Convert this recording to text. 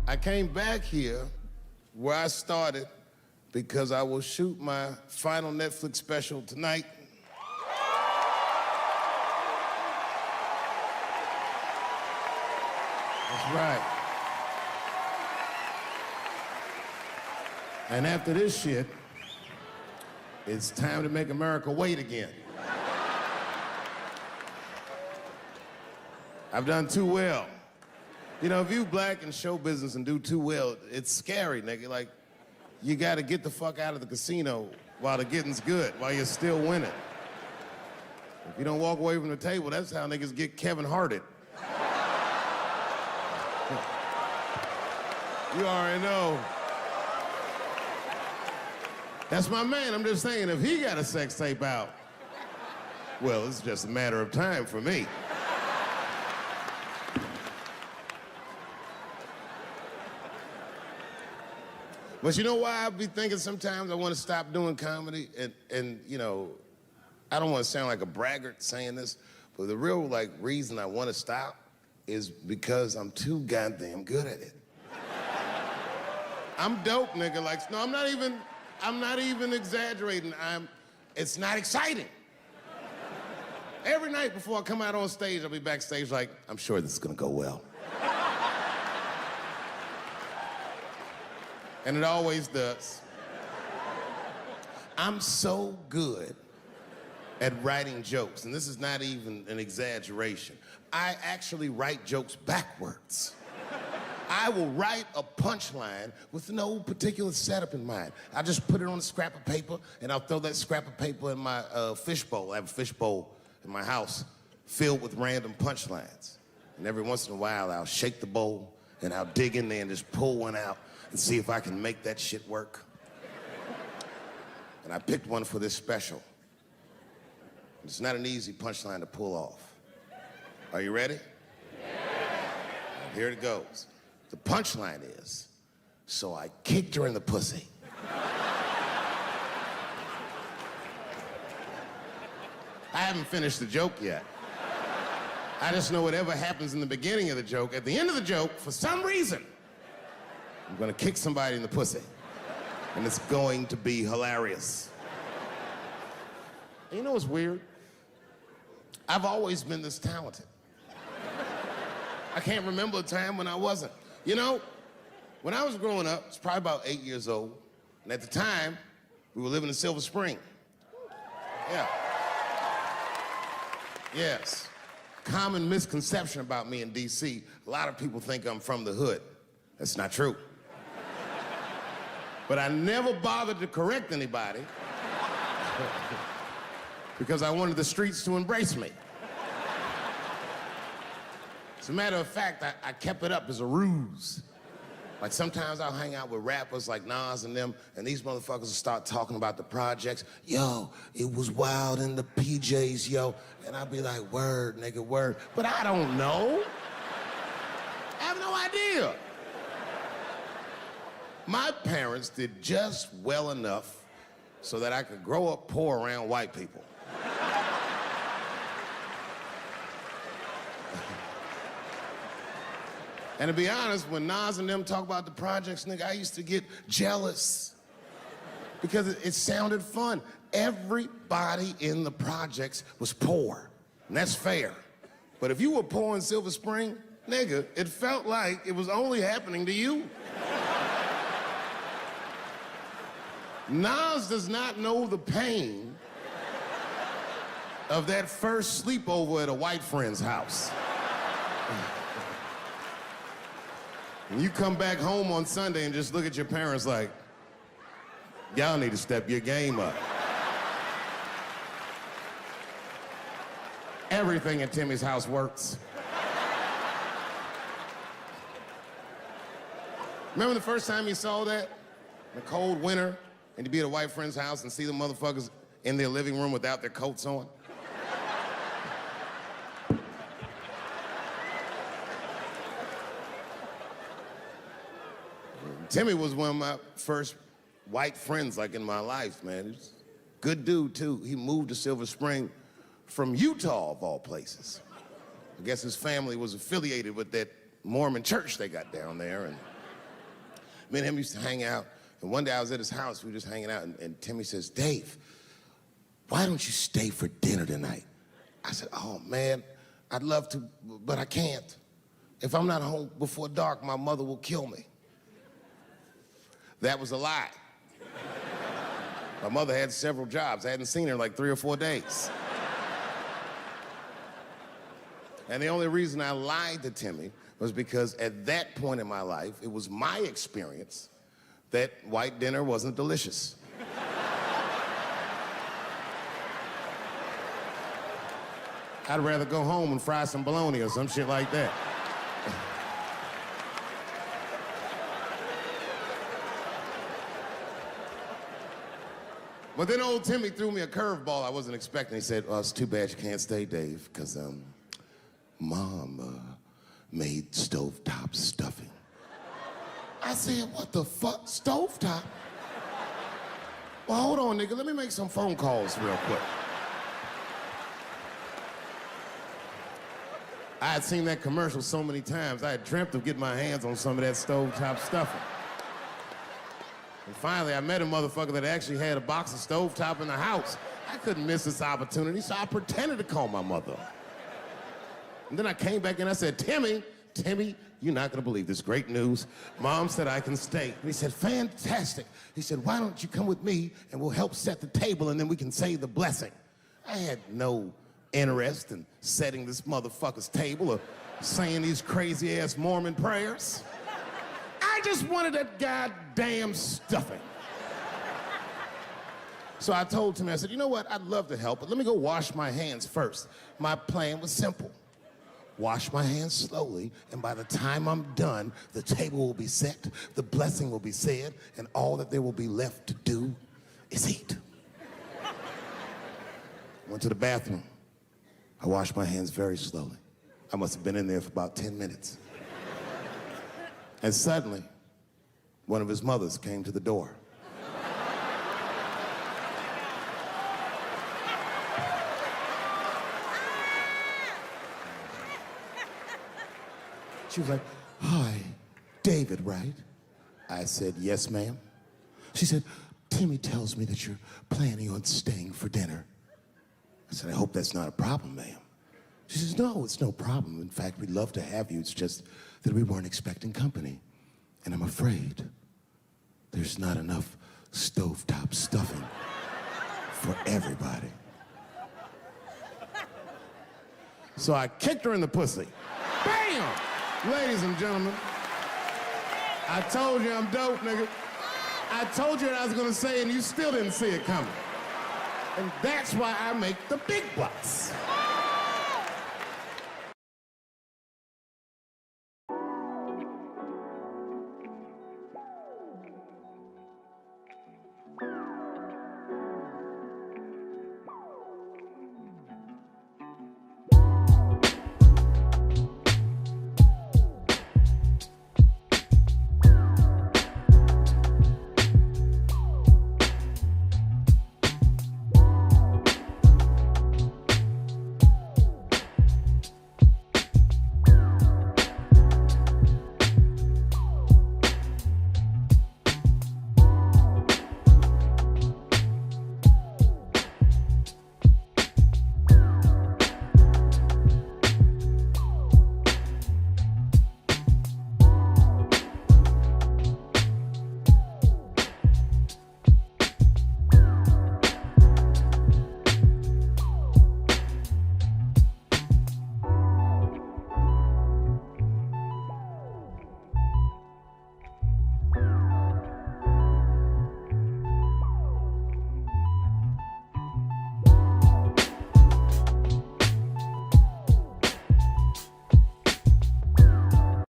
I came back here where I started because I will shoot my final Netflix special tonight. That's right. And after this shit, it's time to make America wait again. I've done too well. You know, if you black in show business and do too well, it's scary, nigga. Like, you gotta get the fuck out of the casino while the getting's good, while you're still winning. If you don't walk away from the table, that's how niggas get Kevin Harted. You already know. That's my man. I'm just saying, if he got a sex tape out, well, it's just a matter of time for me. But you know why I be thinking sometimes I want to stop doing comedy? And you know, I don't want to sound like a braggart saying this, but the real reason I want to stop is because I'm too goddamn good at it. I'm dope, nigga. Like, no, I'm not even exaggerating. It's not exciting. Every night before I come out on stage, I'll be backstage like, I'm sure this is gonna go well. And it always does. I'm so good at writing jokes, and this is not even an exaggeration. I actually write jokes backwards. I will write a punchline with no particular setup in mind. I just put it on a scrap of paper, and I'll throw that scrap of paper in my fishbowl. I have a fishbowl in my house filled with random punchlines. And every once in a while, I'll shake the bowl, and I'll dig in there and just pull one out and see if I can make that shit work. And I picked one for this special. It's not an easy punchline to pull off. Are you ready? Yeah. Here it goes. The punchline is, so I kicked her in the pussy. I haven't finished the joke yet. I just know whatever happens in the beginning of the joke, at the end of the joke, for some reason, I'm gonna kick somebody in the pussy. And it's going to be hilarious. And you know what's weird? I've always been this talented. I can't remember a time when I wasn't. You know, when I was growing up, I was probably about 8 years old, and at the time, we were living in Silver Spring. Yeah. Yes. Common misconception about me in D.C., a lot of people think I'm from the hood. That's not true. But I never bothered to correct anybody because I wanted the streets to embrace me. As a matter of fact, I kept it up as a ruse. Like sometimes I'll hang out with rappers like Nas and them, and these motherfuckers will start talking about the projects. Yo, it was wild in the PJs, yo. And I'll be like, word, nigga, word. But I don't know. I have no idea. My parents did just well enough so that I could grow up poor around white people. And to be honest, when Nas and them talk about the projects, nigga, I used to get jealous because it sounded fun. Everybody in the projects was poor, and that's fair. But if you were poor in Silver Spring, nigga, it felt like it was only happening to you. Nas does not know the pain of that first sleepover at a white friend's house. And you come back home on Sunday and just look at your parents like, y'all need to step your game up. Everything in Timmy's house works. Remember the first time you saw that? In the cold winter, and to be at a white friend's house and see the motherfuckers in their living room without their coats on? Timmy was one of my first white friends, like, in my life, man. He's a good dude, too. He moved to Silver Spring from Utah, of all places. I guess his family was affiliated with that Mormon church they got down there, and Me and him used to hang out, and one day I was at his house, we were just hanging out, and Timmy says, Dave, why don't you stay for dinner tonight? I said, oh, man, I'd love to, but I can't. If I'm not home before dark, my mother will kill me. That was a lie. My mother had several jobs. I hadn't seen her in like 3 or 4 days. And the only reason I lied to Timmy was because at that point in my life, it was my experience that white dinner wasn't delicious. I'd rather go home and fry some bologna or some shit like that. But then old Timmy threw me a curveball I wasn't expecting. He said, well, it's too bad you can't stay, Dave, because Mom made stovetop stuffing. I said, what the fuck, stovetop? Well, hold on, nigga, let me make some phone calls real quick. I had seen that commercial so many times, I had dreamt of getting my hands on some of that stovetop stuffing. And finally, I met a motherfucker that actually had a box of stovetop in the house. I couldn't miss this opportunity, so I pretended to call my mother. And then I came back and I said, Timmy, you're not gonna believe this great news. Mom said I can stay. And he said, fantastic. He said, why don't you come with me and we'll help set the table and then we can say the blessing. I had no interest in setting this motherfucker's table or saying these crazy ass Mormon prayers. I just wanted that goddamn stuffing. So I told Timmy, I said, you know what, I'd love to help, but let me go wash my hands first. My plan was simple. Wash my hands slowly, and by the time I'm done, the table will be set, the blessing will be said, and all that there will be left to do is eat. Went to the bathroom. I washed my hands very slowly. I must have been in there for about 10 minutes. And suddenly, one of his mothers came to the door. She was like, hi, David, right? I said, yes, ma'am. She said, Timmy tells me that you're planning on staying for dinner. I said, I hope that's not a problem, ma'am. She says, no, it's no problem. In fact, we'd love to have you. It's just that we weren't expecting company. And I'm afraid there's not enough stovetop stuffing for everybody. So I kicked her in the pussy. Bam! Ladies and gentlemen, I told you I'm dope, nigga. I told you what I was gonna say and you still didn't see it coming. And that's why I make the big bucks.